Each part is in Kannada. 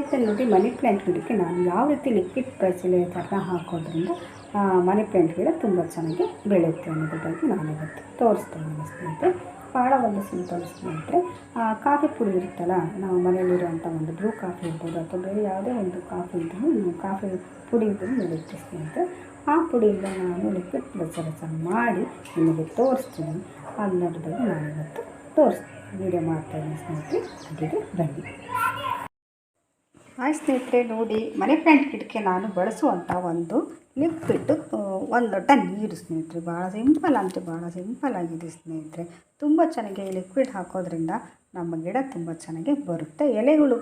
ಮತ್ತು ನೋಡಿ ಮನಿ ಪ್ಲ್ಯಾಂಟ್ ಗಿಡಕ್ಕೆ ನಾನು ಯಾವ ರೀತಿ ಲಿಕ್ವಿಡ್ ಫರ್ಟಿಲೈಸರ್ನ ಹಾಕೋದ್ರಿಂದ ಮನಿ ಪ್ಲ್ಯಾಂಟ್ ಗಿಡ ತುಂಬ ಚೆನ್ನಾಗಿ ಬೆಳೆಯುತ್ತೆ ಅನ್ನೋದ್ರ ಬಗ್ಗೆ ನಾನಿವತ್ತು ತೋರಿಸ್ತೀನಿ ಸ್ನೇಹಿತರೆ. ಭಾಳ ಒಂದು ಸಿಂಪಲ್ ಸ್ನೇಹಿತರೆ. ಕಾಫಿ ಪುಡಿ ಇರುತ್ತಲ್ಲ, ನಾವು ಮನೆಯಲ್ಲಿರುವಂಥ ಒಂದು ಬ್ರೂ ಕಾಫಿ ಇರ್ಬೋದು ಅಥವಾ ಬೇರೆ ಯಾವುದೇ ಒಂದು ಕಾಫಿ ಇದ್ದರೂ ಕಾಫಿ ಪುಡಿ ಇದ್ದರೂ ನಡೆಯುತ್ತೆ ಸ್ನೇಹಿತರೆ. ಆ ಪುಡಿಯಿಂದ ನಾನು ಲಿಕ್ವಿಡ್ ಫರ್ಟಿಲೈಸರ್ ಮಾಡಿ ನಿಮಗೆ ತೋರಿಸ್ತೀನಿ. ಅನ್ನೋದ್ರ ಬಗ್ಗೆ ನಾನಿವತ್ತು ವೀಡಿಯೋ ಮಾಡ್ತಾಯಿದ್ದೀನಿ ಸ್ನೇಹಿತರೆ. ಹಾಗೆ ಬನ್ನಿ. ಸ್ನೇಹಿತರೆ ನೋಡಿ, ಮನಿ ಪ್ಲ್ಯಾಂಟ್ ಗಿಡಕ್ಕೆ ನಾನು ಬಳಸುವಂಥ ಒಂದು ಲಿಕ್ವಿಡ್ 1 ಲೋಟ ನೀರು ಸ್ನೇಹಿತರೆ. ಭಾಳ ಸಿಂಪಲ್ ಆಗಿದೆ ಸ್ನೇಹಿತರೆ. ತುಂಬ ಚೆನ್ನಾಗಿ ಲಿಕ್ವಿಡ್ ಹಾಕೋದ್ರಿಂದ ನಮ್ಮ ಗಿಡ ತುಂಬ ಚೆನ್ನಾಗಿ ಬರುತ್ತೆ. ಎಲೆಗಳು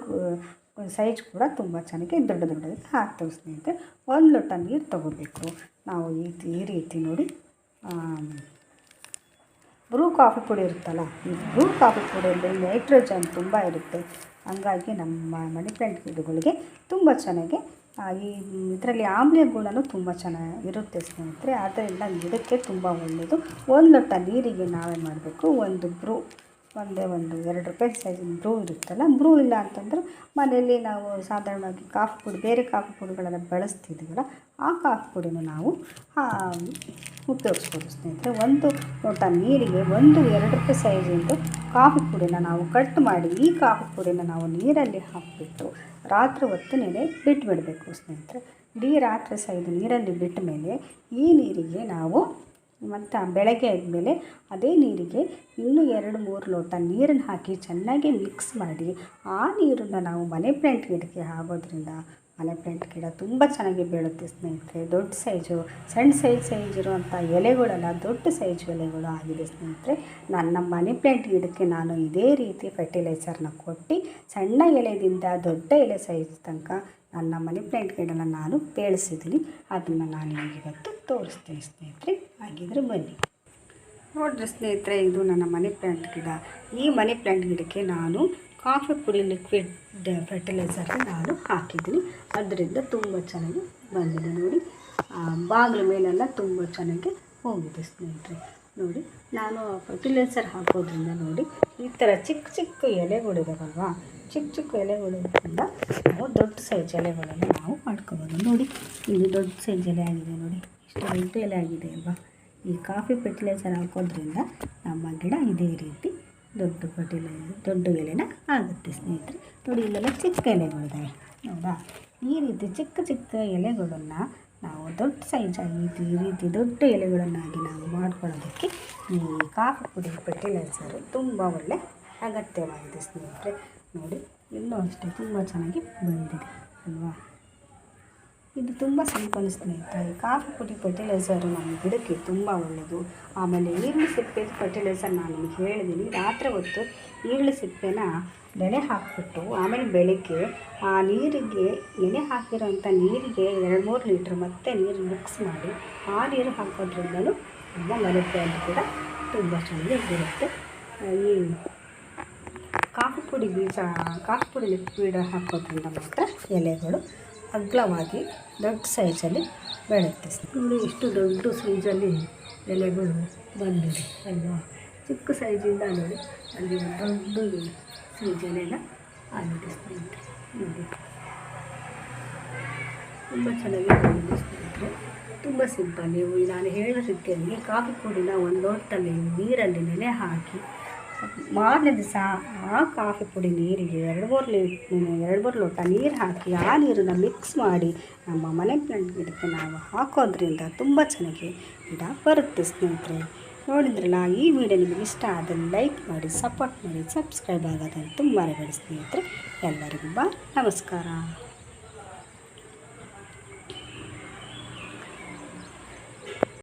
ಸೈಜ್ ಕೂಡ ತುಂಬ ಚೆನ್ನಾಗಿ ದೊಡ್ಡದಾಗಿ ಹಾಕ್ತೇವೆ ಸ್ನೇಹಿತರೆ. 1 ಲೋಟ ನೀರು ತೊಗೋಬೇಕು ನಾವು. ಈ ರೀತಿ ನೋಡಿ, ಬ್ರೂ ಕಾಫಿ ಪುಡಿ ಇರುತ್ತಲ್ಲ, ಈ ಬ್ರೂ ಕಾಫಿ ಪುಡಿಯಲ್ಲಿ ನೈಟ್ರೋಜನ್ ತುಂಬ ಇರುತ್ತೆ. ಹಂಗಾಗಿ ನಮ್ಮ ಮನಿ ಪ್ಲ್ಯಾಂಟ್ ಗಿಡಗಳಿಗೆ ತುಂಬ ಚೆನ್ನಾಗಿ ಈ ಇದರಲ್ಲಿ ಆಮ್ಲೀಯ ಗುಣವೂ ತುಂಬ ಚೆನ್ನಾಗಿರುತ್ತೆ ಸ್ನೇಹಿತರೆ. ಆದ್ದರಿಂದ ಗಿಡಕ್ಕೆ ತುಂಬ ಒಳ್ಳೆಯದು. 1 ಲೋಟ ನೀರಿಗೆ ನಾವೇನು ಮಾಡಬೇಕು, ಒಂದು 2 ರೂಪಾಯಿ ಸೈಜಿನ ಬ್ರೂ ಇರುತ್ತಲ್ಲ, ಬ್ರೂ ಇಲ್ಲ ಅಂತಂದ್ರೆ ಮನೆಯಲ್ಲಿ ನಾವು ಸಾಧಾರಣವಾಗಿ ಕಾಫಿ ಪುಡಿ, ಬೇರೆ ಕಾಫಿ ಪುಡಿಗಳನ್ನು ಬಳಸ್ತಿದ್ದೀವಲ್ಲ, ಆ ಕಾಫಿ ಪುಡಿನ ನಾವು ಉಪಯೋಗಿಸ್ಬೋದು ಸ್ನೇಹಿತರೆ. 1 ಲೋಟ ನೀರಿಗೆ 2 ರೂಪಾಯಿ ಸೈಜಿಂದು ಕಾಫಿ ಪುಡಿನ ನಾವು ಕಟ್ ಮಾಡಿ, ಈ ಕಾಫಿ ಪುಡಿನ ನಾವು ನೀರಲ್ಲಿ ಹಾಕಿಬಿಟ್ಟು ರಾತ್ರಿ ಹೊತ್ತು ಬಿಟ್ಟುಬಿಡಬೇಕು ಸ್ನೇಹಿತರೆ. ಇಡೀ ರಾತ್ರಿ ಸೈದು ನೀರಲ್ಲಿ ಬಿಟ್ಟ ಮೇಲೆ ಈ ನೀರಿಗೆ ನಾವು ಮತ್ತು ಬೆಳಗ್ಗೆ ಆದಮೇಲೆ ಅದೇ ನೀರಿಗೆ ಇನ್ನೂ 2-3 ಲೋಟ ನೀರನ್ನು ಹಾಕಿ ಚೆನ್ನಾಗಿ ಮಿಕ್ಸ್ ಮಾಡಿ, ಆ ನೀರನ್ನು ನಾವು ಮನಿ ಪ್ಲ್ಯಾಂಟ್ ಗಿಡಕ್ಕೆ ಹಾಕೋದ್ರಿಂದ ಮನಿ ಪ್ಲ್ಯಾಂಟ್ ಗಿಡ ತುಂಬ ಚೆನ್ನಾಗಿ ಬೆಳುತ್ತೆ ಸ್ನೇಹಿತರೆ. ದೊಡ್ಡ ಸೈಜು, ಸಣ್ಣ ಸೈಜ್ ಇರುವಂಥ ಎಲೆಗಳೆಲ್ಲ ದೊಡ್ಡ ಸೈಜ್ ಎಲೆಗಳು ಆಗಿದೆ ಸ್ನೇಹಿತರೆ. ನನ್ನ ಮನಿ ಪ್ಲ್ಯಾಂಟ್ ಗಿಡಕ್ಕೆ ನಾನು ಇದೇ ರೀತಿ ಫರ್ಟಿಲೈಸರ್ನ ಕೊಟ್ಟು ಸಣ್ಣ ಎಲೆಯಿಂದ ದೊಡ್ಡ ಎಲೆ ಸೈಜ್ ತನಕ ನನ್ನ ಮನಿ ಪ್ಲ್ಯಾಂಟ್ ಗಿಡನ ನಾನು ಬೆಳೆಸಿದ್ದೀನಿ. ಅದನ್ನು ನಾನು ನಿಮಗೆ ಇವತ್ತು ತೋರಿಸ್ತೀನಿ ಸ್ನೇಹಿತರೆ. ಹಾಗಿದ್ರೆ ಬನ್ನಿ ನೋಡಿರಿ ಸ್ನೇಹಿತರೆ, ಇದು ನನ್ನ ಮನಿ ಪ್ಲ್ಯಾಂಟ್ ಗಿಡ. ಈ ಮನಿ ಪ್ಲ್ಯಾಂಟ್ ಗಿಡಕ್ಕೆ ನಾನು ಕಾಫಿ ಪುಡಿ ಲಿಕ್ವಿಡ್ ಫರ್ಟಿಲೈಸರ್ನ ನಾನು ಹಾಕಿದ್ದೀನಿ. ಅದರಿಂದ ತುಂಬ ಚೆನ್ನಾಗಿ ಬಂದಿದೆ ನೋಡಿ. ಬಾಗಿಲು ಮೇಲೆಲ್ಲ ತುಂಬ ಚೆನ್ನಾಗಿ ಹೋಗಿದೆ ಸ್ನೇಹಿತರೆ. ನೋಡಿ, ನಾನು ಫರ್ಟಿಲೈಸರ್ ಹಾಕೋದ್ರಿಂದ ನೋಡಿ ಈ ಥರ ಚಿಕ್ಕ ಎಲೆಗಳಿದಾವಲ್ವ, ಚಿಕ್ಕ ಎಲೆಗಳಿಂದ ನಾವು ದೊಡ್ಡ ಸೈಜ್ ಎಲೆಗಳನ್ನು ನಾವು ಮಾಡ್ಕೋಬೋದು. ನೋಡಿ, ಇದು ದೊಡ್ಡ ಸೈಜ್ ಎಲೆ ಆಗಿದೆ ನೋಡಿ, ಇಷ್ಟು ದೊಡ್ಡ ಎಲೆ ಆಗಿದೆ ಅಲ್ವಾ. ಈ ಕಾಫಿ ಫರ್ಟಿಲೈಸರ್ ಹಾಕೋದ್ರಿಂದ ನಮ್ಮ ಗಿಡ ಇದೇ ರೀತಿ ದೊಡ್ಡ ಎಲೆನ ಆಗುತ್ತೆ ಸ್ನೇಹಿತರೆ. ನೋಡಿ, ಇಲ್ಲೆಲ್ಲ ಚಿಕ್ಕ ಎಲೆಗಳಿದ್ದಾವೆ ಹೌದಾ. ಈ ರೀತಿ ಚಿಕ್ಕ ಎಲೆಗಳನ್ನು ನಾವು ದೊಡ್ಡ ಸೈಜ್ ಈ ರೀತಿ ದೊಡ್ಡ ಎಲೆಗಳನ್ನಾಗಿ ನಾವು ಮಾಡ್ಕೊಳ್ಳೋದಕ್ಕೆ ಈ ಕಾಫಿ ಪುಡಿ ಫರ್ಟಿಲೈಸರು ತುಂಬ ಒಳ್ಳೆ ಅಗತ್ಯವಾಗಿದೆ ಸ್ನೇಹಿತರೆ. ನೋಡಿ, ಇನ್ನೂ ಅಷ್ಟೇ ತುಂಬ ಚೆನ್ನಾಗಿ ಬಂದಿದೆ ಅಲ್ವಾ. ಇದು ತುಂಬ ಸಿಂಪಲ್ ಸ್ನೇಹಿತರೆ. ಕಾಫಿ ಪುಡಿ ಫರ್ಟಿಲೈಸರು ನಮ್ಮ ಗಿಡಕ್ಕೆ ತುಂಬ ಒಳ್ಳೆಯದು. ಆಮೇಲೆ ಈರುಳ್ಳಿ ಸಿಪ್ಪೆ ಫರ್ಟಿಲೈಸರ್ ನಾನು ನಿಮಗೆ ಹೇಳಿದ್ದೀನಿ. ರಾತ್ರಿ ಹೊತ್ತು ಈರುಳ್ಳಿ ಸಿಪ್ಪೆನ ನೆನೆ ಹಾಕಿಬಿಟ್ಟು ಆಮೇಲೆ ಬೆಳಗ್ಗೆ ಆ ನೀರಿಗೆ, ನೆನೆ ಹಾಕಿರೋಂಥ ನೀರಿಗೆ 2-3 ಲೀಟ್ರ್ ಮತ್ತೆ ನೀರು ಮಿಕ್ಸ್ ಮಾಡಿ ಆ ನೀರು ಹಾಕೋದ್ರಿಂದಲೂ ನಮ್ಮ ಮನಿ ಪ್ಲ್ಯಾಂಟ್ ಕೂಡ ತುಂಬ ಚೆನ್ನಾಗಿ ಬರುತ್ತೆ. ಈ ಕಾಫಿ ಪುಡಿ ಲಿಕ್ವಿಡ್ ಹಾಕೋದ್ರಿಂದ ಮಾತ್ರ ಎಲೆಗಳು ಅಗಲವಾಗಿ ದೊಡ್ಡ ಸೈಜಲ್ಲಿ ಬೆಳೆಯುತ್ತೆ. ನೋಡಿ, ಎಷ್ಟು ದೊಡ್ಡ ಸೈಜಲ್ಲಿ ಎಲೆಗಳು ಬಂದಿದೆ ಅಲ್ವಾ. ಚಿಕ್ಕ ಸೈಜಿಂದ ನೋಡಿ ಅಲ್ಲಿ ದೊಡ್ಡ ಸೈಜ್ ಎಲೆನ ಆಗಿದೆ ಸ್ನೇಹಿತರೆ. ನೋಡಿ, ತುಂಬ ಚೆನ್ನಾಗಿ ಬಂದಿದೆ ಸ್ನೇಹಿತರೆ. ತುಂಬ ಸಿಂಪಲ್. ನೀವು ನಾನು ಹೇಳಿದ ರೀತಿಯಲ್ಲಿ ಕಾಫಿ ಪುಡಿನ 1 ಲೋಟದಲ್ಲಿ ನೀರಲ್ಲಿ ನೆನೆ ಹಾಕಿ ಮಾರನೇ ದಿವಸ ಆ ಕಾಫಿ ಪುಡಿ ನೀರಿಗೆ 2-3 ಲೋಟ ನೀರು ಹಾಕಿ ಆ ನೀರನ್ನು ಮಿಕ್ಸ್ ಮಾಡಿ ನಮ್ಮ ಮನಿ ಪ್ಲ್ಯಾಂಟ್ ಗಿಡಕ್ಕೆ ನಾವು ಹಾಕೋದ್ರಿಂದ ತುಂಬ ಚೆನ್ನಾಗಿ ಗಿಡ ಬರುತ್ತೆ ಸ್ನೇಹಿತರೆ. ನೋಡಿದ್ರಲ್ಲ, ಈ ವಿಡಿಯೋ ನಿಮಗೆ ಇಷ್ಟ ಆದರೆ ಲೈಕ್ ಮಾಡಿ, ಸಪೋರ್ಟ್ ಮಾಡಿ, ಸಬ್ಸ್ಕ್ರೈಬ್ ಆಗೋದನ್ನು ತುಂಬ ಮರಿಬೇಡಿ ಸ್ನೇಹಿತರೆ. ಎಲ್ಲರಿಗೂ ನಮಸ್ಕಾರ.